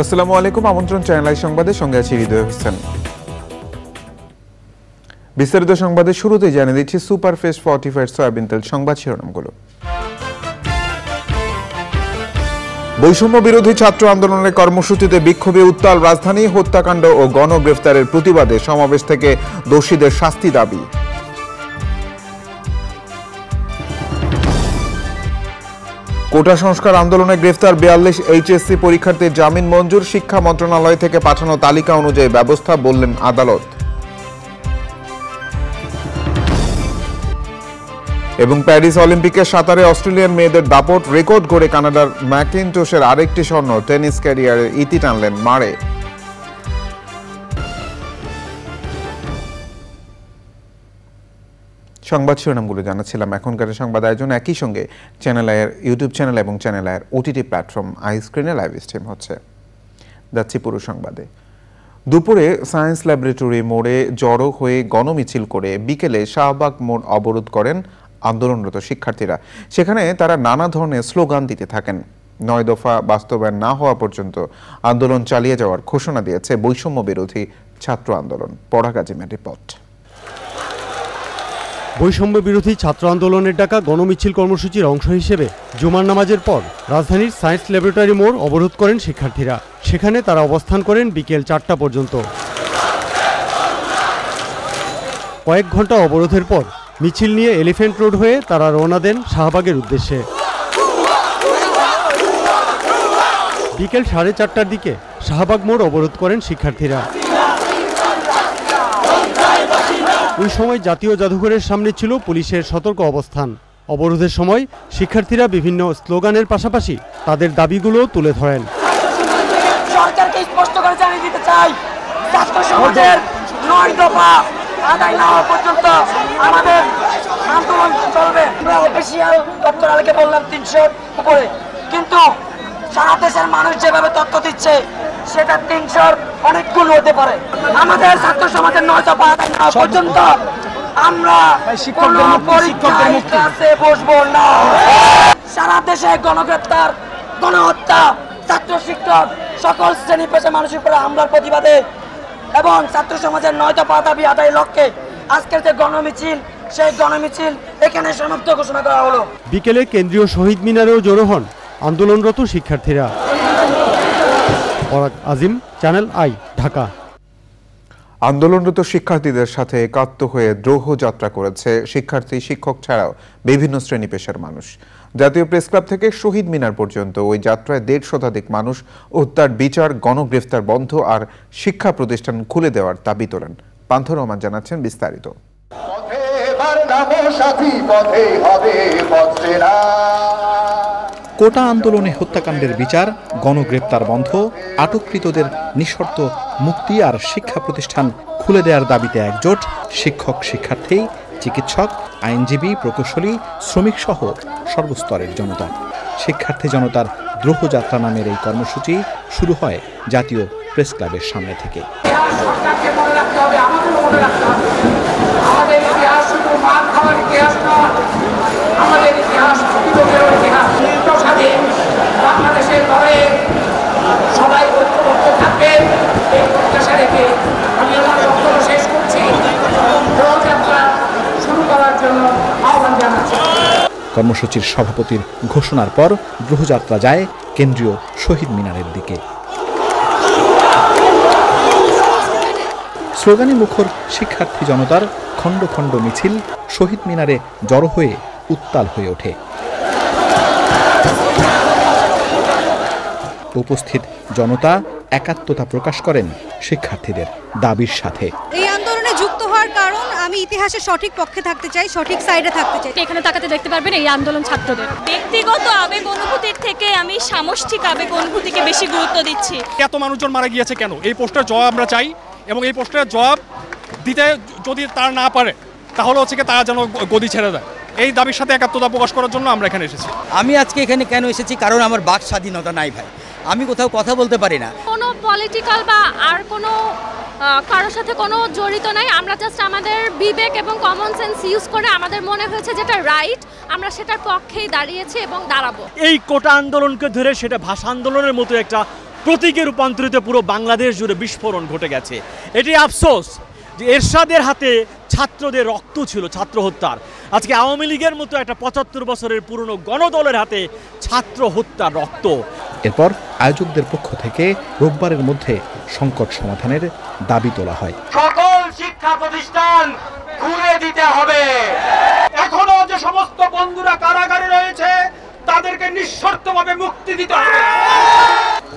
আসসালামু আলাইকুম, আমন্ত্রণ চ্যানেল আই সংবাদে, সঙ্গে আছি হৃদয় হোসেন। বিস্তারিত সংবাদের শুরুতেই জানিয়ে দিচ্ছি সুপারফেস ফর্টিফাইড সয়াবিন তেল সংবাদ শিরোনামগুলো। বৈষম্য বিরোধী ছাত্র আন্দোলনের কর্মসূচিতে বিক্ষোভে উত্তাল রাজধানী, হত্যাকাণ্ড ও গণগ্রেফতারের প্রতিবাদে সমাবেশ থেকে দোষীদের শাস্তি দাবি। কোটা সংস্কার আন্দোলনে গ্রেফতার 42 এইচএসসি পরীক্ষার্থীর জামিন মঞ্জুর, শিক্ষা মন্ত্রণালয় থেকে পাঠানো তালিকা অনুযায়ী ব্যবস্থা, বললেন আদালত। এবং প্যারিস অলিম্পিকে সাঁতারে অস্ট্রেলিয়ান মেয়েদের দাপট, রেকর্ড গড়ে কানাডার ম্যাকিনটোশের আরেকটি স্বর্ণ, টেনিস ক্যারিয়ারের ইতি টানলেন মারে। সংবাদ শিরোনামগুলো জানাচ্ছিলাম। এখনকার সংবাদ আয়োজন একই সঙ্গে চ্যানেল আইয়ের ইউটিউব চ্যানেল এবং চ্যানেল আইয়ের ওটিটি প্ল্যাটফর্ম আই স্ক্রিনে লাইভ স্ট্রিম হচ্ছে। যাচ্ছি পুরো সংবাদে। দুপুরে সায়েন্স ল্যাবরেটরি মোড়ে জড়ো হয়ে গণমিছিল করে বিকেলে শাহবাগ মোড় অবরোধ করেন আন্দোলনরত শিক্ষার্থীরা। সেখানে তারা নানা ধরনের স্লোগান দিতে থাকেন। 9 দফা বাস্তবায়ন না হওয়া পর্যন্ত আন্দোলন চালিয়ে যাওয়ার ঘোষণা দিয়েছে বৈষম্য বিরোধী ছাত্র আন্দোলন। পড়া কাজিমের রিপোর্ট। বৈষম্য বিরোধী ছাত্র আন্দোলনের ডাকা গণমিছিল কর্মসূচির অংশ হিসেবে জুমার নামাজের পর রাজধানীর সায়েন্স ল্যাবরেটরি মোড় অবরোধ করেন শিক্ষার্থীরা। সেখানে তারা অবস্থান করেন বিকেল 4টা পর্যন্ত। কয়েক ঘন্টা অবরোধের পর মিছিল নিয়ে এলিফ্যান্ট রোড হয়ে তারা রওনা দেন শাহবাগের উদ্দেশ্যে। বিকেল 4:30টার দিকে শাহবাগ মোড় অবরোধ করেন শিক্ষার্থীরা। ওই সময় জাতীয় জাদুঘরের সামনে ছিল পুলিশের সতর্ক অবস্থান। অবরোধের সময় শিক্ষার্থীরা বিভিন্ন স্লোগানের পাশাপাশি তাদের দাবিগুলো তুলে ধরেন। সরকারকে স্পষ্ট করে জানিয়ে দিতে চাই, ছাত্র সমাজের 9 দফা আদায় না হওয়া পর্যন্ত আমাদের আন্দোলন চলবে। আমরা অফিসিয়াল দপ্তর আলাকে বললাম 300 উপরে, কিন্তু সারা দেশের মানুষ যেভাবে তথ্য দিচ্ছে সেটা 300 অনেক গুণ হতে পারে। আমাদের ছাত্র সমাজের 9 দফা আদায় না হওয়া পর্যন্ত আমরা কোনো পরীক্ষায় ক্লাসে বসবো না। সারা দেশে গণগ্রেফতার, গণহত্যা, ছাত্র শিক্ষক সকল শ্রেণী পেশা মানুষের উপরে হামলার প্রতিবাদে এবং ছাত্র সমাজের 9 দফা দাবি আদায়ের লক্ষ্যে আজকের যে গণমিছিল, সেই গণমিছিল এখানে সমাপ্ত ঘোষণা করা হলো। বিকেলে কেন্দ্রীয় শহীদ মিনারেও জড়ো হন আন্দোলনরত শিক্ষার্থীরা। আজিম, চ্যানেল আই, ঢাকা। আন্দোলনরত শিক্ষার্থীদের সাথে একাত্ম হয়ে দ্রোহ যাত্রা করেছে শিক্ষার্থী, শিক্ষক ছাড়াও বিভিন্ন শ্রেণী পেশার মানুষ। জাতীয় প্রেস ক্লাব থেকে শহীদ মিনার পর্যন্ত ওই যাত্রায় 150 শতাধিক মানুষ হত্যার বিচার, গণগ্রেফতার বন্ধ আর শিক্ষা প্রতিষ্ঠান খুলে দেওয়ার দাবি তোলেন। পান্থ রহমান জানাচ্ছেন বিস্তারিত। কোটা আন্দোলনে হত্যাকাণ্ডের বিচার, গণগ্রেপ্তার বন্ধ, আটককৃতদের নিঃশর্ত মুক্তি আর শিক্ষা প্রতিষ্ঠান খুলে দেওয়ার দাবিতে একজোট শিক্ষক, শিক্ষার্থী, চিকিৎসক, আইনজীবী, প্রকৌশলী, শ্রমিক সহ সর্বস্তরের জনতা। শিক্ষার্থী জনতার দ্রোহযাত্রা নামের এই কর্মসূচি শুরু হয় জাতীয় প্রেস ক্লাবের সামনে থেকে। কর্মসূচির সভাপতির ঘোষণার পর দ্রোহযাত্রা যায় কেন্দ্রীয় শহীদ মিনারের দিকে। স্লোগানে মুখর শিক্ষার্থী জনতার খণ্ড খণ্ড মিছিল শহীদ মিনারে জড়ো হয়ে উত্তাল হয়ে ওঠে। উপস্থিত জনতা একাত্মতা প্রকাশ করেন শিক্ষার্থীদের দাবির সাথে। এই আন্দোলনে যুক্ত হওয়ার কারণ আমি ইতিহাসের সঠিক পক্ষে থাকতে চাই, সঠিক সাইডে থাকতে চাই। এখানে তাকাতে দেখতে পারবেন এই আন্দোলন ছাত্রদের। ব্যক্তিগত আবেগ অনুভূতির থেকে আমি সামষ্টিক আবেগ অনুভূতিকে বেশি গুরুত্ব দিচ্ছি। এত মানুষজন মারা গিয়েছে কেন? এই পোস্টের জবাব আমরা চাই, এবং এই পোস্টের জবাব দিতে যদি তারা না পারে তাহলে হচ্ছে কি তারা যেন গদি ছেড়ে দেয়। এই দাবির সাথে একাত্মতা প্রকাশ করার জন্য আমরা এখানে এসেছি। আমি আজকে এখানে কেন এসেছি? কারণ আমার বাক স্বাধীনতা নাই ভাই, আমি কোথাও কথা বলতে পারি না। কোনো পলিটিক্যাল বা আর কোনো কারোর সাথে কোনো জড়িত নাই। আমরা জাস্ট আমাদের বিবেক এবং কমন সেন্স ইউজ করে আমাদের মনে হয়েছে যেটা রাইট, আমরা সেটার পক্ষেই দাঁড়িয়েছি এবং দাঁড়াবো। এই কোটা আন্দোলনকে ধরে সেটা ভাষা আন্দোলনের মতো একটা প্রতীকে রূপান্তরিত পুরো বাংলাদেশ জুড়ে বিস্ফোরণ ঘটে গেছে। এটি আফসোস যে এরশাদের হাতে ছাত্রদের রক্ত ছিল, ছাত্র হত্যার। আজকে আওয়ামী লীগের মতো একটা ৭৫ বছরের পুরনো গণদলের হাতে ছাত্র হত্যার রক্ত। এরপর আয়োজকদের পক্ষ থেকে রোববারের মধ্যে সংকট সমাধানের দাবি তোলা হয়। সকল শিক্ষা প্রতিষ্ঠান খুলে দিতে হবে। এখনো যে সমস্ত বন্ধুরা কারাগারে রয়েছে তাদেরকে নিঃশর্তভাবে মুক্তি দিতে হবে।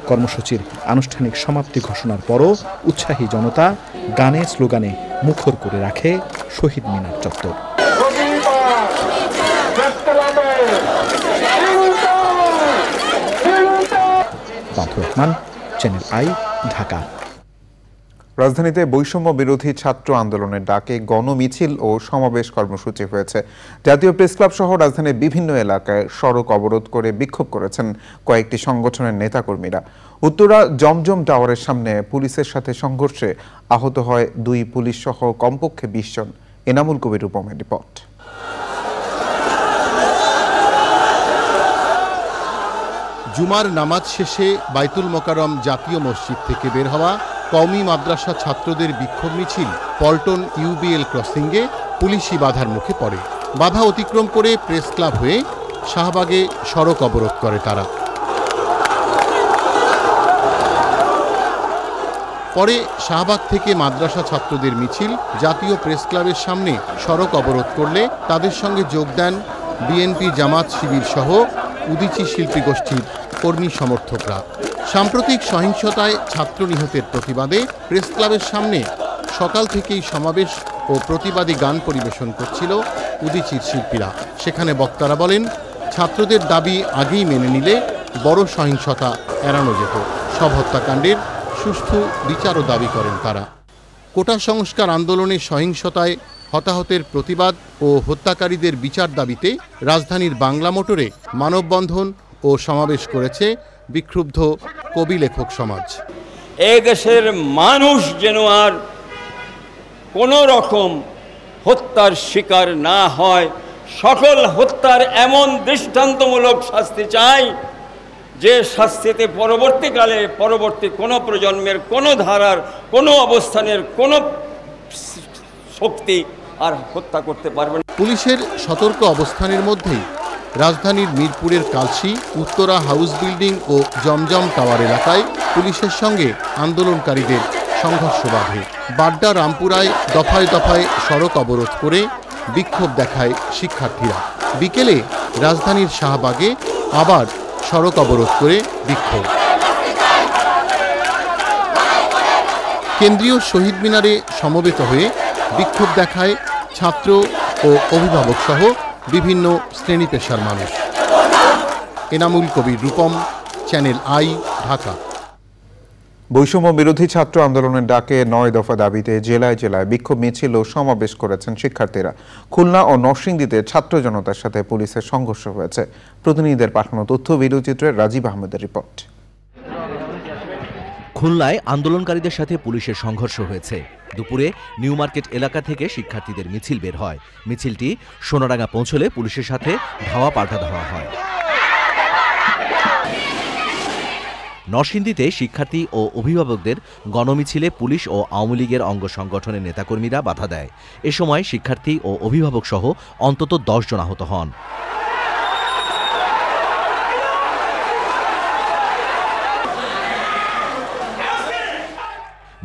কর্মসূচির আনুষ্ঠানিক সমাপ্তি ঘোষণার পরও উৎসাহী জনতা গানে স্লোগানে মুখর করে রাখে শহীদ মিনার চত্বর। বাদুর রহমান, চ্যানেল আই, ঢাকা। রাজধানীতে বৈষম্য বিরোধী ছাত্র আন্দোলনের ডাকে গণমিছিল ও সমাবেশ কর্মসূচি হয়েছে। জাতীয় প্রেস ক্লাব সহ রাজধানীর বিভিন্ন এলাকায় সড়ক অবরোধ করে বিক্ষোভ করেছেন কয়েকটি সংগঠনের নেতাকর্মীরা। উত্তরা জমজম টাওয়ারের সামনে পুলিশের সাথে সংঘর্ষে আহত হয় 2 পুলিশ সহ কমপক্ষে 20 জন। এনামুল কবির রূপমের রিপোর্ট। জুমার নামাজ শেষে বাইতুল মোকাররম জাতীয় মসজিদ থেকে বের হওয়া কওমি মাদ্রাসা ছাত্রদের বিক্ষোভ মিছিল পল্টন ইউবিএল ক্রসিংয়ে পুলিশি বাধার মুখে পড়ে। বাধা অতিক্রম করে প্রেস ক্লাব হয়ে শাহবাগে সড়ক অবরোধ করে তারা। পরে শাহবাগ থেকে মাদ্রাসা ছাত্রদের মিছিল জাতীয় প্রেস ক্লাবের সামনে সড়ক অবরোধ করলে তাদের সঙ্গে যোগ দেন বিএনপি, জামাত শিবির সহ উদীচী শিল্পী গোষ্ঠীর কর্মী সমর্থকরা। সাম্প্রতিক সহিংসতায় ছাত্র নিহতের প্রতিবাদে প্রেস ক্লাবের সামনে সকাল থেকেই সমাবেশ ও প্রতিবাদী গান পরিবেশন করছিল উদীচীর শিল্পীরা। সেখানে বক্তারা বলেন, ছাত্রদের দাবি আগেই মেনে নিলে বড় সহিংসতা এড়ানো যেত। সব হত্যাকাণ্ডের সুষ্ঠু বিচারও দাবি করেন তারা। কোটা সংস্কার আন্দোলনে সহিংসতায় হতাহতের প্রতিবাদ ও হত্যাকারীদের বিচার দাবিতে রাজধানীর বাংলা মোটরে মানববন্ধন ও সমাবেশ করেছে বিক্ষুব্ধ কবি লেখক সমাজ। এই দেশের মানুষ যেন আর কোনো রকম হত্যার শিকার না হয়, সকল হত্যার এমন দৃষ্টান্তমূলক শাস্তি চাই যে শাস্তিতে পরবর্তীকালে পরবর্তী কোনো প্রজন্মের কোনো ধারার কোনো অবস্থানের কোনো শক্তি আর হত্যা করতে পারবে না। পুলিশের সতর্ক অবস্থানের মধ্যেই রাজধানীর মিরপুরের কালশি, উত্তরা হাউস বিল্ডিং ও জমজম টাওয়ার এলাকায় পুলিশের সঙ্গে আন্দোলনকারীদের সংঘর্ষ বাধে। বাড্ডা, রামপুরায় দফায় দফায় সড়ক অবরোধ করে বিক্ষোভ দেখায় শিক্ষার্থীরা। বিকেলে রাজধানীর শাহবাগে আবার সড়ক অবরোধ করে বিক্ষোভ। কেন্দ্রীয় শহীদ মিনারে সমবেত হয়ে বিক্ষোভ দেখায় ছাত্র ও অভিভাবক সহ বিভিন্ন শ্রেণী পেশার মানুষ। Enamul Kabir Rupam, channel i, Dhaka. বৈষম্য বিরোধী ছাত্র আন্দোলনের ডাকে 9 দফা দাবিতে জেলায় জেলায় বিক্ষোভ মিছিল ও সমাবেশ করেছেন শিক্ষার্থীরা। খুলনা ও নরসিংদীতে ছাত্র জনতার সাথে পুলিশের সংঘর্ষ হয়েছে। প্রতিনিধিদের পাঠানো তথ্য ভিডিওচিত্রে রাজীব আহমেদের রিপোর্ট। খুলনায় আন্দোলনকারীদের সাথে পুলিশের সংঘর্ষ হয়েছে। দুপুরে নিউ মার্কেট এলাকা থেকে শিক্ষার্থীদের মিছিল বের হয়। মিছিলটি সোনাডাঙ্গা পৌঁছলে পুলিশের সাথে ধাওয়া পাল্টা ধাওয়া হয়। নরসিংদীতে শিক্ষার্থী ও অভিভাবকদের গণমিছিলে পুলিশ ও আওয়ামী লীগের অঙ্গ সংগঠনের নেতাকর্মীরা বাধা দেয়। এ সময় শিক্ষার্থী ও অভিভাবক সহ অন্তত 10 জন আহত হন।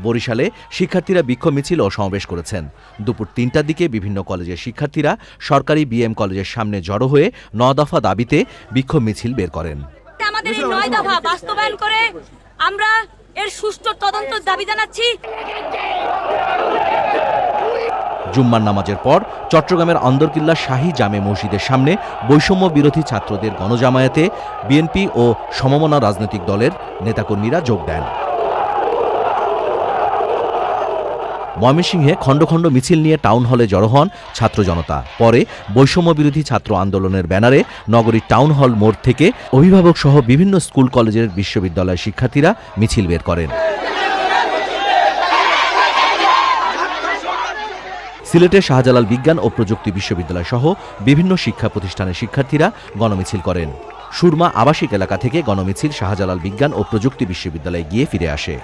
বরিশালে শিক্ষার্থীরা বিক্ষোভ মিছিল ও সমাবেশ করেছেন। দুপুর 3টার দিকে বিভিন্ন কলেজের শিক্ষার্থীরা সরকারি বিএম কলেজের সামনে জড়ো হয়ে 9 দফা দাবিতে বিক্ষোভ মিছিল বের করেন। আমাদের এই 9 দফা বাস্তবায়ন করে আমরা এর সুষ্ঠু তদন্তের দাবি জানাচ্ছি। জুম্মার নামাজের পর চট্টগ্রামের অন্দরকিল্লা শাহী জামে মসজিদের সামনে বৈষম্য বিরোধী ছাত্রদের গণজামায়াতে বিএনপি ও সমমনা রাজনৈতিক দলের নেতাকর্মীরা যোগ দেন। ময়মনসিংহে খণ্ড খণ্ড মিছিল নিয়ে টাউন হলে জড়ো হন ছাত্র জনতা। পরে বৈষম্য বিরোধী ছাত্র আন্দোলনের ব্যানারে নগরীর টাউন হল মোড় থেকে অভিভাবক সহ বিভিন্ন স্কুল কলেজের বিশ্ববিদ্যালয়ের শিক্ষার্থীরা মিছিল বের করেন। সিলেটের শাহজালাল বিজ্ঞান ও প্রযুক্তি বিশ্ববিদ্যালয় সহ বিভিন্ন শিক্ষা প্রতিষ্ঠানের শিক্ষার্থীরা গণমিছিল করেন। সুরমা আবাসিক এলাকা থেকে গণমিছিল শাহজালাল বিজ্ঞান ও প্রযুক্তি বিশ্ববিদ্যালয়ে গিয়ে ফিরে আসে।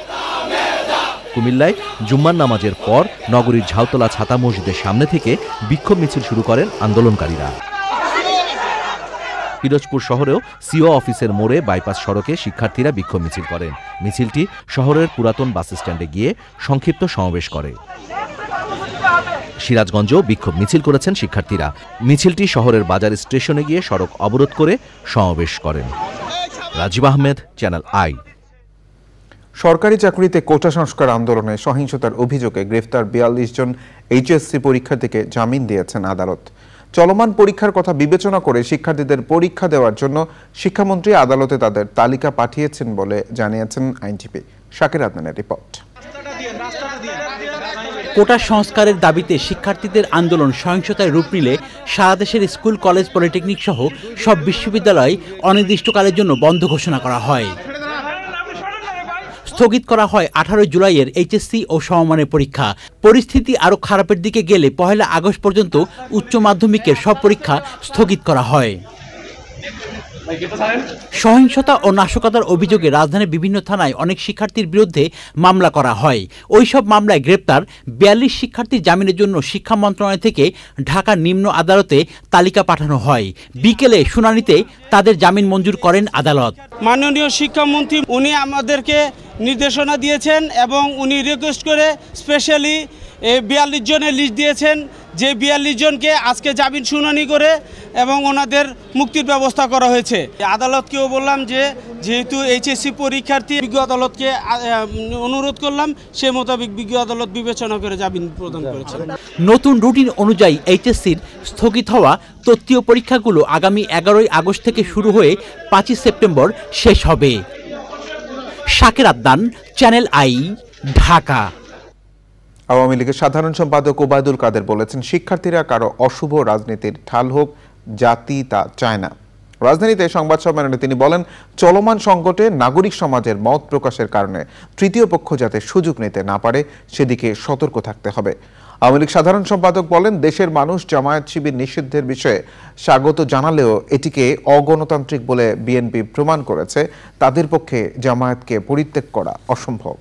কুমিল্লায় জুম্মার নামাজের পর নগরীর ঝাউতলা ছাতা মসজিদের সামনে থেকে বিক্ষোভ মিছিল শুরু করেন আন্দোলনকারীরা। পিরোজপুর শহরেও সিও অফিসের মোড়ে বাইপাস সড়কে শিক্ষার্থীরা বিক্ষোভ মিছিল করেন। মিছিলটি শহরের পুরাতন বাস স্ট্যান্ডে গিয়ে সংক্ষিপ্ত সমাবেশ করে। সিরাজগঞ্জেও বিক্ষোভ মিছিল করেছেন শিক্ষার্থীরা। মিছিলটি শহরের বাজার স্টেশনে গিয়ে সড়ক অবরোধ করে সমাবেশ করেন। Rajib Ahmed, channel I. সরকারি চাকরিতে কোটা সংস্কার আন্দোলনে সহিংসতার অভিযোগে গ্রেফতার ৪২ জন এইচএসসি পরীক্ষার্থীকে জামিন দিয়েছেন আদালত। চলমান পরীক্ষার কথা বিবেচনা করে শিক্ষার্থীদের পরীক্ষা দেওয়ার জন্য শিক্ষামন্ত্রী আদালতে তাদের তালিকা পাঠিয়েছেন বলে জানিয়েছেন আইনজীবী শাকির আদনানের রিপোর্ট। কোটা সংস্কারের দাবিতে শিক্ষার্থীদের আন্দোলন সহিংসতায় রূপ নিলে সারা দেশের স্কুল, কলেজ, পলিটেকনিক সহ সব বিশ্ববিদ্যালয় অনির্দিষ্টকালের জন্য বন্ধ ঘোষণা করা হয়। স্থগিত করা হয় 18 জুলাইয়ের এইচএসসি ও সমমানের পরীক্ষা। পরিস্থিতি আরও খারাপের দিকে গেলে 1 আগস্ট পর্যন্ত উচ্চ মাধ্যমিকের সব পরীক্ষা স্থগিত করা হয়। সহিংসতা ও নাশকতার অভিযোগে রাজধানীর বিভিন্ন থানায় অনেক শিক্ষার্থীর বিরুদ্ধে মামলা করা হয়। ওই সব মামলায় গ্রেপ্তার 42 শিক্ষার্থীর জামিনের জন্য শিক্ষা মন্ত্রণালয় থেকে ঢাকা নিম্ন আদালতে তালিকা পাঠানো হয়। বিকেলে শুনানিতে তাদের জামিন মঞ্জুর করেন আদালত। মাননীয় শিক্ষামন্ত্রী উনি আমাদেরকে নির্দেশনা দিয়েছেন এবং উনি রিকোয়েস্ট করে স্পেশালি 42 জনের লিস্ট দিয়েছেন, যে 42 জনকে আজকে জামিন শুনানি করে এবং ওনাদের মুক্তির ব্যবস্থা করা হয়েছে। আদালতকেও বললাম যে যেহেতু এইচএসসি পরীক্ষার্থী, বিজ্ঞ আদালতকে অনুরোধ করলাম, সে মোতাবেক বিজ্ঞ আদালত বিবেচনা করে জামিন প্রদান করেছে। নতুন রুটিন অনুযায়ী এইচএসসির স্থগিত হওয়া তত্ত্বীয় পরীক্ষাগুলো আগামী 11 আগস্ট থেকে শুরু হয়ে 25 সেপ্টেম্বর শেষ হবে। Shakir Adnan, Channel i, Dhaka. আওয়ামী লীগের সাধারণ সম্পাদক ওবায়দুল কাদের বলেছেন, শিক্ষার্থীরা কারো অশুভ রাজনীতির ঢাল হোক, জাতি তা চায় না। রাজধানীতে সংবাদ সম্মেলনে তিনি বলেন, চলমান সংকটে নাগরিক সমাজের মত প্রকাশের কারণে তৃতীয় পক্ষ যাতে সুযোগ নিতে না পারে সেদিকে সতর্ক থাকতে হবে। আওয়ামী লীগ সাধারণ সম্পাদক বলেন, দেশের মানুষ জামায়াত শিবির নিষিদ্ধের বিষয়ে স্বাগত জানালেও এটিকে অগণতান্ত্রিক বলে বিএনপি প্রমাণ করেছে। তাদের পক্ষে জামায়াতকে পরিত্যাগ করা অসম্ভব।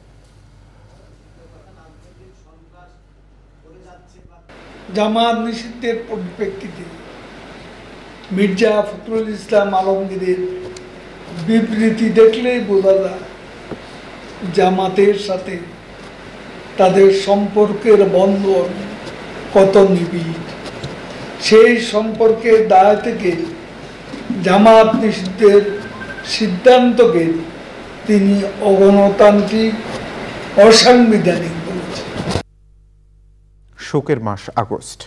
জামায়াত নিষিদ্ধের পরিপ্রেক্ষিতে মির্জা ফখরুল ইসলাম আলমগীরের বিবৃতি দেখলেই বোঝা যায় জামাতের সাথে তাদের সম্পর্কের বন্ধন কত নিবিড়। সেই সম্পর্কের দায় থেকে জামাত নিষিদ্ধের সিদ্ধান্তকে তিনি অগণতান্ত্রিক, অসাংবিধানিক বলেছেন। শোকের মাস আগস্ট।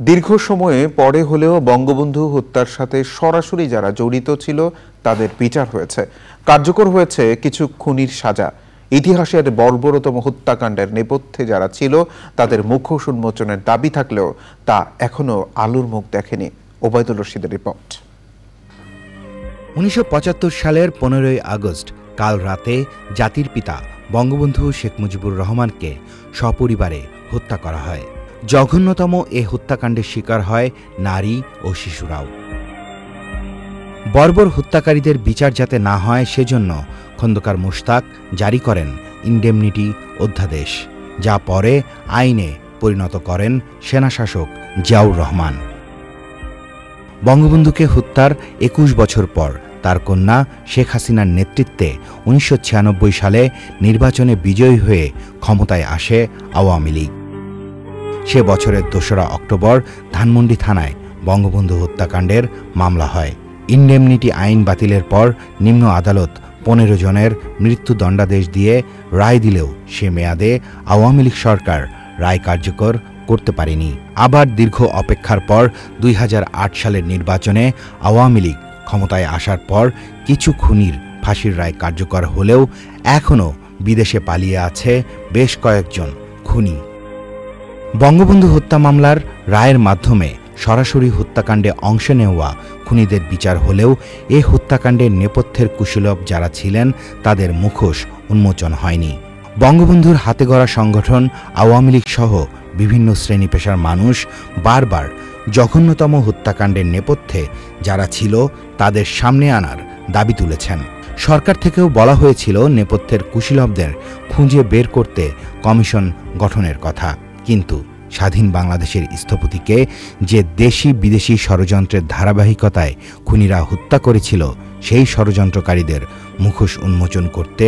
দীর্ঘ সময়ে পরে হলেও বঙ্গবন্ধু হত্যার সাথে সরাসরি যারা জড়িত ছিল তাদের বিচার হয়েছে, কার্যকর হয়েছে কিছু খুনির সাজা। ইতিহাসের বর্বরতম হত্যাকাণ্ডের নেপথ্যে যারা ছিল তাদের মুখোশ উন্মোচনের দাবি থাকলেও তা এখনো আলোর মুখ দেখেনি। ওবায়দুল রশিদের রিপোর্ট। 1975 সালের 15 আগস্ট কাল রাতে জাতির পিতা বঙ্গবন্ধু শেখ মুজিবুর রহমানকে সপরিবারে হত্যা করা হয়। জঘন্যতম এ হত্যাকাণ্ডের শিকার হয় নারী ও শিশুরাও। বর্বর হত্যাকারীদের বিচার যাতে না হয় সেজন্য খন্দকার মুশতাক জারি করেন ইনডেমনিটি অধ্যাদেশ, যা পরে আইনে পরিণত করেন সেনাশাসক জিয়াউর রহমান। বঙ্গবন্ধুকে হত্যার 21 বছর পর তার কন্যা শেখ হাসিনার নেতৃত্বে 1996 সালে নির্বাচনে বিজয়ী হয়ে ক্ষমতায় আসে আওয়ামী লীগ। সে বছরের ২রা অক্টোবর ধানমন্ডি থানায় বঙ্গবন্ধু হত্যাকাণ্ডের মামলা হয়। ইনডেমনিটি আইন বাতিলের পর নিম্ন আদালত ১৫ জনের মৃত্যুদণ্ডাদেশ দিয়ে রায় দিলেও সে মেয়াদে আওয়ামী লীগ সরকার রায় কার্যকর করতে পারেনি। আবার দীর্ঘ অপেক্ষার পর ২০০৮ সালের নির্বাচনে আওয়ামী লীগ ক্ষমতায় আসার পর কিছু খুনির ফাঁসির রায় কার্যকর হলেও এখনও বিদেশে পালিয়ে আছে বেশ কয়েকজন খুনি। বঙ্গবন্ধু হত্যা মামলার রায়ের মাধ্যমে সরাসরি হত্যাকাণ্ডে অংশ নেওয়া খুনিদের বিচার হলেও এ হত্যাকাণ্ডের নেপথ্যের কুশীলব যারা ছিলেন তাদের মুখোশ উন্মোচন হয়নি। বঙ্গবন্ধুর হাতে গড়া সংগঠন আওয়ামী লীগ সহ বিভিন্ন শ্রেণী পেশার মানুষ বারবার জঘন্যতম হত্যাকাণ্ডের নেপথ্যে যারা ছিল তাদের সামনে আনার দাবি তুলেছেন। সরকার থেকেও বলা হয়েছিল নেপথ্যের কুশীলবদের খুঁজে বের করতে কমিশন গঠনের কথা, কিন্তু স্বাধীন বাংলাদেশের স্থপতিকে যে দেশি বিদেশি ষড়যন্ত্রের ধারাবাহিকতায় খুনিরা হত্যা করেছিল সেই ষড়যন্ত্রকারীদের মুখোশ উন্মোচন করতে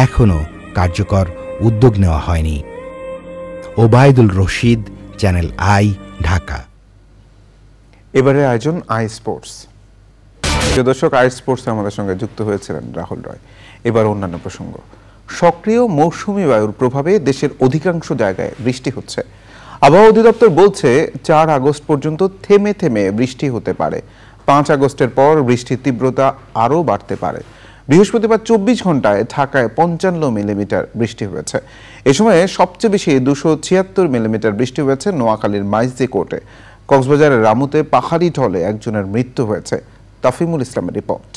এখনও কার্যকর উদ্যোগ নেওয়া হয়নি। Obaidul Rashid, channel i, Dhaka. এবারে আয়োজন আই স্পোর্টস। প্রিয় দর্শক, আই স্পোর্টসে আমাদের সঙ্গে যুক্ত হয়েছিলেন রাহুল রয়। এবার অন্যান্য প্রসঙ্গ। সক্রিয় মৌসুমী বায়ুর প্রভাবে দেশের অধিকাংশ জায়গায় বৃষ্টি হচ্ছে। আবহাওয়া অধিদপ্তর বলছে ৪ আগস্ট পর্যন্ত থেমে থেমে বৃষ্টি হতে পারে। ৫ আগস্টের পর বৃষ্টির তীব্রতা আরও বাড়তে পারে। বৃহস্পতিবার ২৪ ঘন্টায় ঢাকায় ৫৫ মিলিমিটার বৃষ্টি হয়েছে। এ সময়ে সবচেয়ে বেশি ২৭৬ মিলিমিটার বৃষ্টি হয়েছে নোয়াখালীর মাইজদিকোটে। কক্সবাজারের রামুতে পাহাড়ি ঢলে একজনের মৃত্যু হয়েছে। তাফিমুল ইসলামের রিপোর্ট।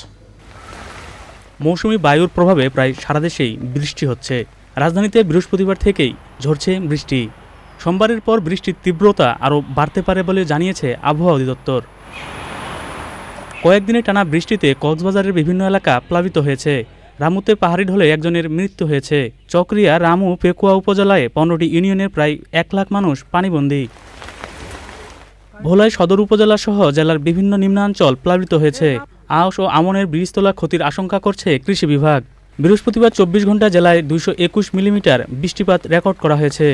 মৌসুমী বায়ুর প্রভাবে প্রায় সারা দেশেই বৃষ্টি হচ্ছে। রাজধানীতে বৃহস্পতিবার থেকেই ঝরছে বৃষ্টি। সোমবারের পর বৃষ্টির তীব্রতা আরও বাড়তে পারে বলে জানিয়েছে আবহাওয়া অধিদপ্তর। কয়েকদিনে টানা বৃষ্টিতে কক্সবাজারের বিভিন্ন এলাকা প্লাবিত হয়েছে। রামুতে পাহাড়ি ঢলে একজনের মৃত্যু হয়েছে। চকরিয়া, রামু, পেকুয়া উপজেলায় 15টি ইউনিয়নের প্রায় ১ লাখ মানুষ পানিবন্দী। ভোলায় সদর উপজেলা সহ জেলার বিভিন্ন নিম্নাঞ্চল প্লাবিত হয়েছে। আউশ ও আমনের বীজতলা ক্ষতির আশঙ্কা করছে কৃষি বিভাগ। বৃহস্পতিবার ২৪ ঘন্টা জেলায় ২২১ মিলিমিটার বৃষ্টিপাত রেকর্ড করা হয়েছে।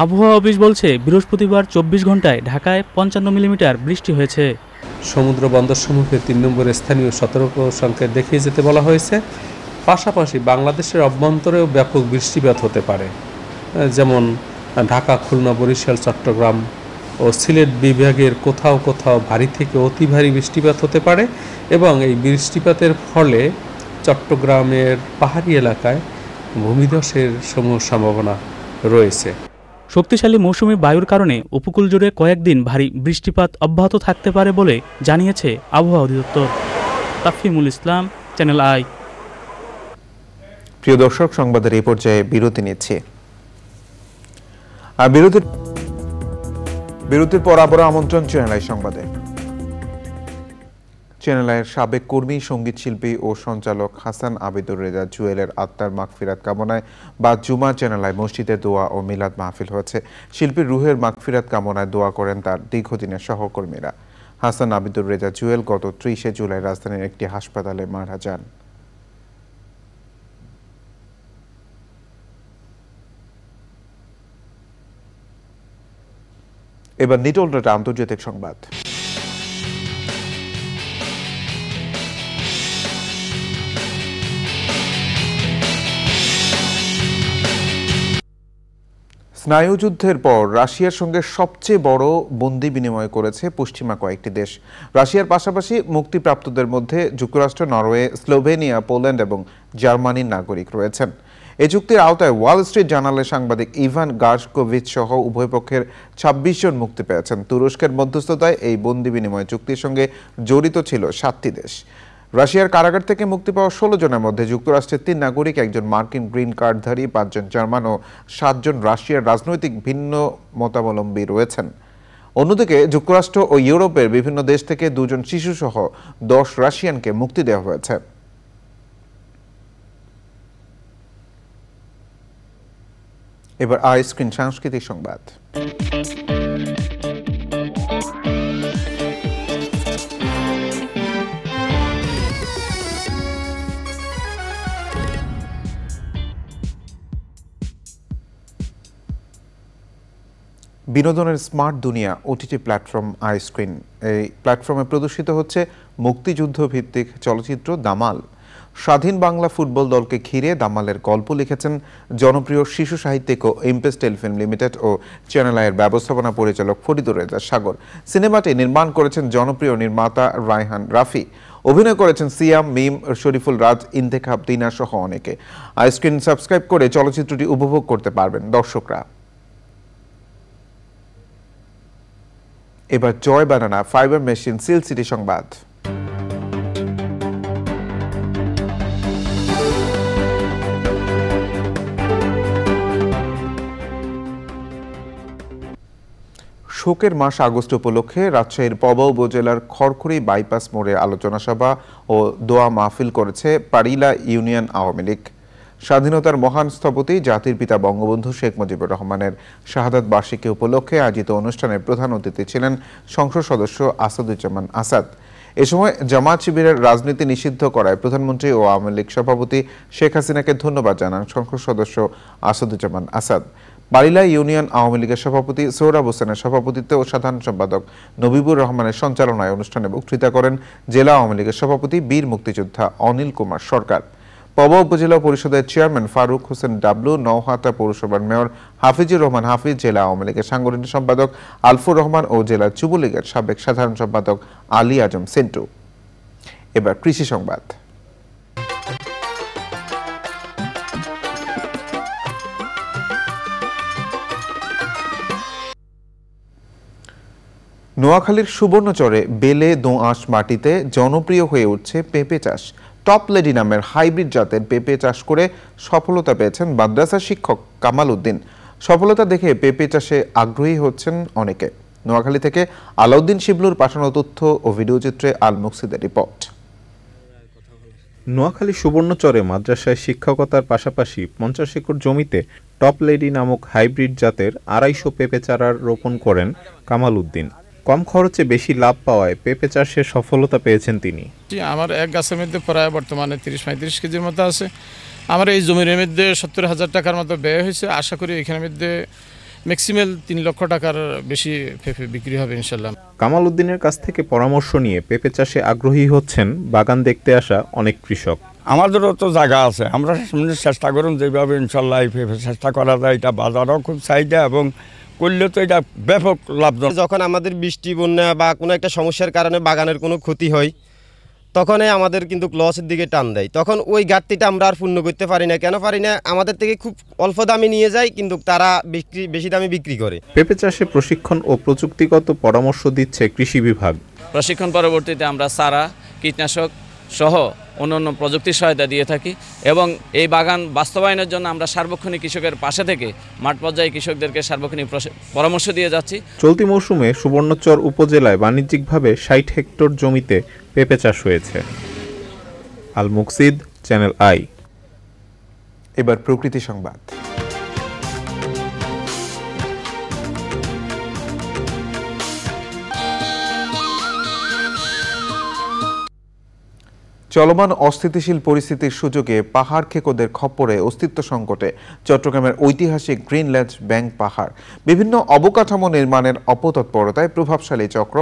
আবহাওয়া অফিস বলছে বৃহস্পতিবার ২৪ ঘন্টায় ঢাকায় ৫৫ মিলিমিটার বৃষ্টি হয়েছে। সমুদ্র বন্দরসমূহকে ৩ নম্বর স্থানীয় সতর্ক সংকেত দেখিয়ে যেতে বলা হয়েছে। পাশাপাশি বাংলাদেশের অভ্যন্তরেও ব্যাপক বৃষ্টিপাত হতে পারে, যেমন ঢাকা, খুলনা, বরিশাল, চট্টগ্রাম ও সিলেট বিভাগের কোথাও কোথাও ভারী থেকে অতি ভারী বৃষ্টিপাত হতে পারে এবং এই বৃষ্টিপাতের ফলে চট্টগ্রামের পাহাড়ি এলাকায় ভূমিধসের সমূহ সম্ভাবনা রয়েছে। শক্তিশালী মৌসুমী বায়ুর কারণে উপকূল জুড়ে কয়েকদিন ভারী বৃষ্টিপাত অব্যাহত থাকতে পারে বলে জানিয়েছে আবহাওয়া অধিদপ্তর। তাফিমুল ইসলাম, চ্যানেল আই। প্রিয় দর্শক, সংবাদের এই পর্যায়ে বিরতি নিচ্ছে। আর বিরতির পর আবারও আমন্ত্রণ চ্যানেল আই সংবাদে। চ্যানেল আইয়ের সাবেক কর্মী, সঙ্গীত শিল্পী ও সঞ্চালক হাসান আবিদুর রেজা জুয়েলের আত্মার মাগফিরাত কামনায় বাদ জুমা চ্যানেল আই মসজিদে দোয়া ও মিলাদ মাহফিল হয়েছে। শিল্পীর রুহের মাগফিরাত কামনায় দোয়া করেন তার দীর্ঘদিনের সহকর্মীরা। হাসান আবিদুর রেজা জুয়েল গত ৩০ জুলাই রাজধানীর একটি হাসপাতালে মারা যান। এবার নিটল ডট আন্তর্জাতিক সংবাদ। স্নায়ুযুদ্ধের পর রাশিয়ার সঙ্গে সবচেয়ে বড় বন্দি বিনিময় করেছে পশ্চিমা কয়েকটি দেশ। রাশিয়ার পাশাপাশি মুক্তিপ্রাপ্তদের মধ্যে যুক্তরাষ্ট্র, নরওয়ে, স্লোভেনিয়া, পোল্যান্ড এবং জার্মানির নাগরিক রয়েছেন। এই চুক্তির আওতায় ওয়াল স্ট্রিট জার্নালের সাংবাদিক ইভান গার্শকোভিচ সহ উভয় পক্ষের ২৬ জন মুক্তি পেয়েছেন। তুরস্কের মধ্যস্থতায় এই বন্দি বিনিময় চুক্তির সঙ্গে জড়িত ছিল ৭টি দেশ। রাশিয়ার কারাগার থেকে মুক্তি পাওয়া ১৬ জনের মধ্যে যুক্তরাষ্ট্রের ৩ নাগরিক, একজন মার্কিন গ্রিন কার্ডধারী, ৫ জন জার্মান ও ৭ জন রাশিয়ার রাজনৈতিক ভিন্ন মতাবলম্বী রয়েছেন। অন্যদিকে যুক্তরাষ্ট্র ও ইউরোপের বিভিন্ন দেশ থেকে ২ জন শিশু সহ ১০ রাশিয়ানকে মুক্তি দেওয়া হয়েছে। এবার আই স্ক্রিন সাংস্কৃতিক সংবাদ। বিনোদনের স্মার্ট দুনিয়া ওটিটি প্ল্যাটফর্ম আইস্ক্রিন। এই প্ল্যাটফর্মে প্রদর্শিত হচ্ছে মুক্তিযুদ্ধ ভিত্তিক চলচ্চিত্র দামাল। স্বাধীন বাংলা ফুটবল দলকে ঘিরে দামালের গল্প লিখেছেন জনপ্রিয় শিশু সাহিত্যিক ও ইমপ্রেস টেলিফিল্ম লিমিটেড ও চ্যানেল আইয়ের ব্যবস্থাপনা পরিচালক ফরিদুর রেজা সাগর। সিনেমাটি নির্মাণ করেছেন জনপ্রিয় নির্মাতা রায়হান রাফি। অভিনয় করেছেন সিয়াম, মিম, শরীফুল রাজ, ইন্তেখাব, টিনা সহ অনেকে। আইস্ক্রিন সাবস্ক্রাইব করে চলচ্চিত্রটি উপভোগ করতে পারবেন দর্শকরা। এবার জয় বানানা ফাইবার মেশিন সিল সিটি সংবাদ। শোকের মাস আগস্ট উপলক্ষে রাজশাহীর পবা উপজেলার খড়খড়ি বাইপাস মোড়ে আলোচনা সভা ও দোয়া মাহফিল করেছে পারিলা ইউনিয়ন আওয়ামী লীগ। স্বাধীনতার মহান স্থপতি জাতির পিতা বঙ্গবন্ধু শেখ মুজিবুর রহমানের শাহাদাত বার্ষিকী উপলক্ষে আয়োজিত অনুষ্ঠানে প্রধান অতিথি ছিলেন সংসদ সদস্য আসাদুজ্জামান আসাদ। এ সময় জামায়াত শিবিরের রাজনীতি নিষিদ্ধ করায় প্রধানমন্ত্রী ও আওয়ামী লীগ সভাপতি শেখ হাসিনাকে ধন্যবাদ জানান সংসদ সদস্য আসাদুজ্জামান আসাদ। বারিলা ইউনিয়ন আওয়ামী লীগের সভাপতি সোহরাব হোসেনের সভাপতিত্বে ও সাধারণ সম্পাদক নবিবুর রহমানের সঞ্চালনায় অনুষ্ঠানে বক্তৃতা করেন জেলা আওয়ামী লীগের সভাপতি বীর মুক্তিযোদ্ধা অনিল কুমার সরকার। পবা উপজেলা পরিষদের চেয়ারম্যান ফারুক হোসেন ডাবলু, নওহাটা পৌরসভার মেয়র হাফিজুর রহমান হাফিজ, জেলা আওয়ামী লীগের সাংগঠনিক সম্পাদক আলফুর রহমান ও জেলা যুবলীগের সাবেক সাধারণ সম্পাদক আলী আজম সেন্টু। এবার কৃষি সংবাদ। নোয়াখালীর সুবর্ণচরে বেলে দোআঁশ মাটিতে জনপ্রিয় হয়ে উঠছে পেঁপে চাষ। টপ লেডি নামের হাইব্রিড জাতের পেঁপে চাষ করে সফলতা পেয়েছেন মাদ্রাসা শিক্ষক কামাল উদ্দিন। সফলতা দেখে পেঁপে চাষে আগ্রহী হচ্ছেন অনেকে। নোয়াখালী থেকে আলাউদ্দিন শিবলুর পাঠানো তথ্য ও ভিডিওচিত্রে আল মুকসিদের রিপোর্ট। নোয়াখালী সুবর্ণচরে মাদ্রাসায় শিক্ষকতার পাশাপাশি 50 একর জমিতে টপ লেডি নামক হাইব্রিড জাতের 250 পেঁপে চারা রোপণ করেন কামাল উদ্দিন। কম খরচে বেশি লাভ পাওয়ায় পেঁপে চাষে সফলতা পেয়েছেন তিনি। আমার এক গাছের মধ্যে প্রায় বর্তমানে 30-35 কেজির মতো আছে। আমার এই জমির মধ্যে 70,000 টাকার মতো ব্যয় হয়েছে। আশা করি এখানের মধ্যে ম্যাক্সিমাম 3 লক্ষ টাকার বেশি পেঁপে বিক্রি হবে ইনশাল্লাহ। কামাল উদ্দিনের কাছ থেকে পরামর্শ নিয়ে পেঁপে চাষে আগ্রহী হচ্ছেন বাগান দেখতে আসা অনেক কৃষক। আমাদেরও তো জায়গা আছে, আমরা চেষ্টা করুন যেভাবে ইনশাল্লাহ এই পেঁপে চেষ্টা করা যায়। এটা বাজারও খুব চাহিদা এবং করলে তো এটা ব্যাপক লাভজনক। যখন আমাদের বৃষ্টি, বন্যা বা কোনো একটা সমস্যার কারণে বাগানের কোনো ক্ষতি হয়, তখনই আমাদের কিন্তু লসের দিকে টান দেয়। তখন ওই ঘাটতিটা আমরা আর পূর্ণ করতে পারি না। কেন পারি না? আমাদের থেকে খুব অল্প দামে নিয়ে যায়, কিন্তু তারা বেশি দামে বিক্রি করে। পেঁপে চাষে প্রশিক্ষণ ও প্রযুক্তিগত পরামর্শ দিচ্ছে কৃষি বিভাগ। প্রশিক্ষণ পরবর্তীতে আমরা চারা, কীটনাশক সহ অন্যান্য প্রযুক্তির সহায়তা দিয়ে থাকি এবং এই বাগান বাস্তবায়নের জন্য আমরা সার্বক্ষণিক কৃষকের পাশে থেকে মাঠ পর্যায়ে কৃষকদেরকে সার্বক্ষণিক পরামর্শ দিয়ে যাচ্ছি। চলতি মৌসুমে সুবর্ণচর উপজেলায় বাণিজ্যিকভাবে 60 হেক্টর জমিতে পেঁপে চাষ হয়েছে। আল মুকসিদ, চ্যানেল আই। এবার প্রকৃতি সংবাদ। চলমান অস্থিতিশীল পরিস্থিতির সুযোগে পাহাড় খেকোদের খপ্পরে অস্তিত্ব সংকটে চট্টগ্রামের ঐতিহাসিক গ্রিনল্যান্ড ব্যাংক পাহাড়। বিভিন্ন অবকাঠামো নির্মাণের অপতৎপরতায় প্রভাবশালী চক্র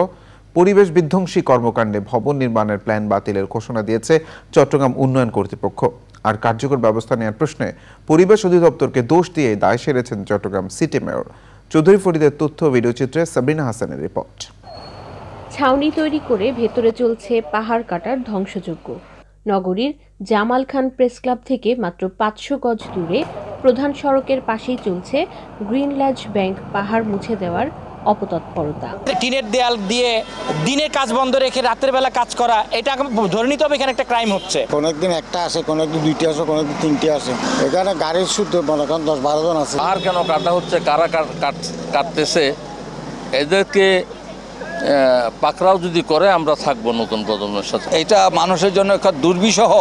পরিবেশ বিধ্বংসী কর্মকাণ্ডে ভবন নির্মাণের প্ল্যান বাতিলের ঘোষণা দিয়েছে চট্টগ্রাম উন্নয়ন কর্তৃপক্ষ। আর কার্যকর ব্যবস্থা নেওয়ার প্রশ্নে পরিবেশ অধিদপ্তরকে দোষ দিয়ে দায় সেরেছেন চট্টগ্রাম সিটি মেয়র। চৌধুরী ফরিদের তথ্য ভিডিওচিত্রে সাবরিনা হাসানের রিপোর্ট। ছাউনি তৈরি করে ভেতরে চলছে পাহাড় কাটার ধ্বংসযজ্ঞ। নগরীর জামাল খান প্রেস ক্লাব থেকে মাত্র 500 গজ দূরে প্রধান সড়কের পাশেই চলছে গ্রিনল্যান্ড ব্যাংক পাহাড় মুছে দেওয়ার অপতৎপরতা। টিনের দেয়াল দিয়ে দিনের কাজ বন্ধ রেখে রাতের বেলা কাজ করা, এটা ধরে নিতে হবে এখানে একটা ক্রাইম হচ্ছে। কোনদিন একটা আসে, কোনদিন 2টি আসে, কোনদিন 3টি আসে। এখানে গাড়ির শুদ্ধ মনে করেন 10-12 জন আছে। আর কেন কাটা হচ্ছে, কারা কাটতেছে, এদেরকে পাকড়াও যদি করে আমরা থাকবো নতুন প্রজন্মের সাথে। এটা মানুষের জন্য একটা দুর্বিষহ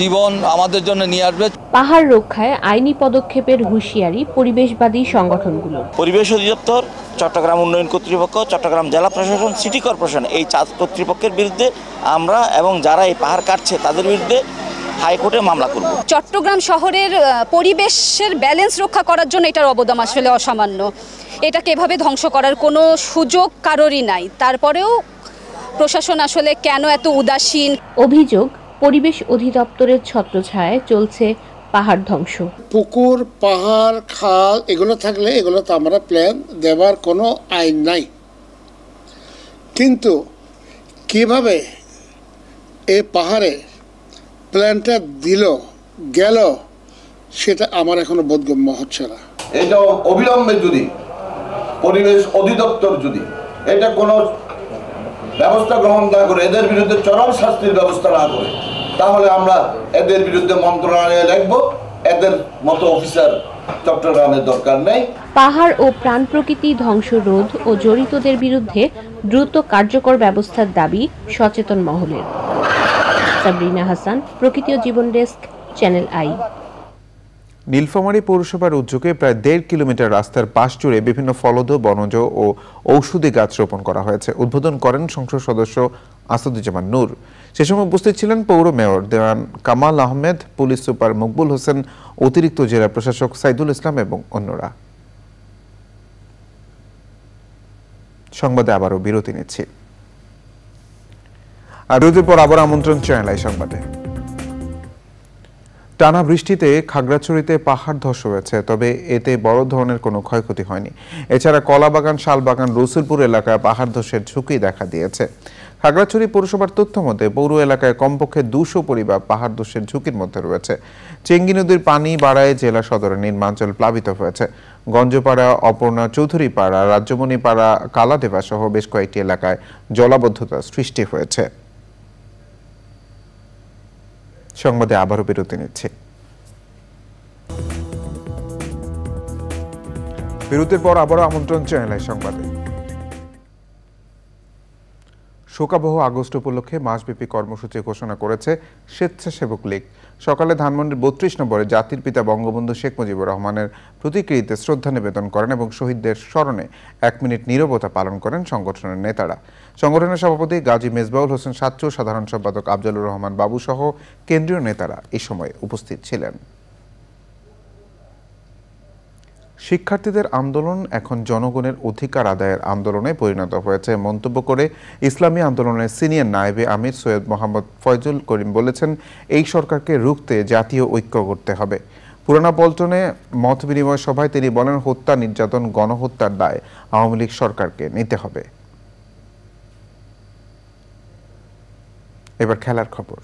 জীবন আমাদের জন্য নিয়ে আসবে। পাহাড় রক্ষায় আইনি পদক্ষেপের হুঁশিয়ারি পরিবেশবাদী সংগঠনগুলো। পরিবেশ অধিদপ্তর, চট্টগ্রাম উন্নয়ন কর্তৃপক্ষ, চট্টগ্রাম জেলা প্রশাসন, সিটি কর্পোরেশন, এই 4 কর্তৃপক্ষের বিরুদ্ধে আমরা এবং যারা এই পাহাড় কাটছে তাদের বিরুদ্ধে হাইকোর্টে মামলা করব। চট্টগ্রাম শহরের পরিবেশের ব্যালেন্স রক্ষা করার জন্য এটার অবদান আসলে অসামান্য। এটাকে এভাবে ধ্বংস করার কোনো সুযোগ কারোরই নাই। তারপরেও প্রশাসন আসলে কেন এত উদাসীন? অভিযোগ, পরিবেশ অধিদপ্তরের ছত্রছায়ায় চলছে পাহাড় ধ্বংস। পুকুর, পাহাড়, খাল এগুলো থাকলে এগুলো তো আমরা প্ল্যান দেবার কোনো আইন নাই, কিন্তু কিভাবে এই পাহাড়ে প্ল্যানটা গেল সেটা আমার এখনো বোধগম্য হচ্ছে না। এটা অবিলম্বে যদি পরিবেশ অধিদপ্তর যদি এটা কোনো ব্যবস্থা গ্রহণ না করে, এদের বিরুদ্ধে চরম শাস্তির ব্যবস্থা না করে, তাহলে আমরা এদের বিরুদ্ধে মন্ত্রণালয়ে লিখব। এদের মতো অফিসার চট্টগ্রামের দরকার নেই। পাহাড় ও প্রাণ প্রকৃতি ধ্বংস রোধ ও জড়িতদের বিরুদ্ধে দ্রুত কার্যকর ব্যবস্থার দাবি সচেতন মহলের। সাবরিনা হাসান, প্রকৃতি ও জীবন ডেস্ক, চ্যানেল আই। নীলফামারী পৌরসভার উদ্যোগে প্রায় 1.5 কিলোমিটার রাস্তার পাশ জুড়ে বিভিন্ন ফলদ, বনজ ও ঔষধি গাছ রোপণ করা হয়েছে। উদ্বোধন করেন সংসদ সদস্য আসাদুজ্জামান নূর। সে সময় উপস্থিত ছিলেন পৌর মেয়র দেওয়ান কামাল আহমেদ, পুলিশ সুপার মকবুল হোসেন, অতিরিক্ত জেলা প্রশাসক সাইদুল ইসলাম এবং অন্যরা। সংবাদে আবারও বিরতি নিচ্ছি। আর বিরতির পর আবার আমন্ত্রণ চ্যানেল আই সংবাদে। টানা বৃষ্টিতে খাগড়াছড়িতে পাহাড় ধস হয়েছে, তবে এতে বড় ধরনের কোনো ক্ষয়ক্ষতি হয়নি। এছাড়া কলাবাগান, শালবাগান, রসুলপুর এলাকায় পাহাড় ধসের ঝুঁকি দেখা দিয়েছে। খাগড়াছড়ি পৌরসভার তথ্য মতে পৌর এলাকায় কমপক্ষে 200 পরিবার পাহাড় ধসের ঝুঁকির মধ্যে রয়েছে। চেঙ্গি নদীর পানি বাড়ায় জেলা সদরের নির্মাঞ্চল প্লাবিত হয়েছে। গঞ্জপাড়া, অপর্ণা চৌধুরী পাড়া, রাজ্যমণি পাড়া, কালাদেবা সহ বেশ কয়েকটি এলাকায় জলাবদ্ধতা সৃষ্টি হয়েছে। সংবাদে আবারও বিরতি নিচ্ছে। বিরতির পর আবারও আমন্ত্রণ চ্যানেল সংবাদে। শোকাবহ আগস্ট উপলক্ষে মাসব্যাপী কর্মসূচি ঘোষণা করেছে স্বেচ্ছাসেবক লীগ। সকালে ধানমন্ডির 32 নম্বরে জাতির পিতা বঙ্গবন্ধু শেখ মুজিবুর রহমানের প্রতিকৃতিতে শ্রদ্ধা নিবেদন করেন এবং শহীদদের স্মরণে 1 মিনিট নীরবতা পালন করেন সংগঠনের নেতারা। সংগঠনের সভাপতি গাজী মেজবাউল হোসেন সাচ্চু, সাধারণ সম্পাদক আফজালুর রহমান বাবু সহ কেন্দ্রীয় নেতারা এই সময় উপস্থিত ছিলেন। শিক্ষার্থীদের আন্দোলন এখন জনগণের অধিকার আদায়ের আন্দোলনে পরিণত হয়েছে মন্তব্য করে ইসলামী আন্দোলনের সিনিয়র নায়েবে আমির সৈয়দ মোহাম্মদ ফয়জুল করিম বলেছেন, এই সরকারকে রুখতে জাতীয় ঐক্য করতে হবে। পুরানা পল্টনে মত বিনিময় সভায় তিনি বলেন, হত্যা, নির্যাতন, গণহত্যার দায় আওয়ামী লীগ সরকারকে নিতে হবে। এবার খেলার খবর।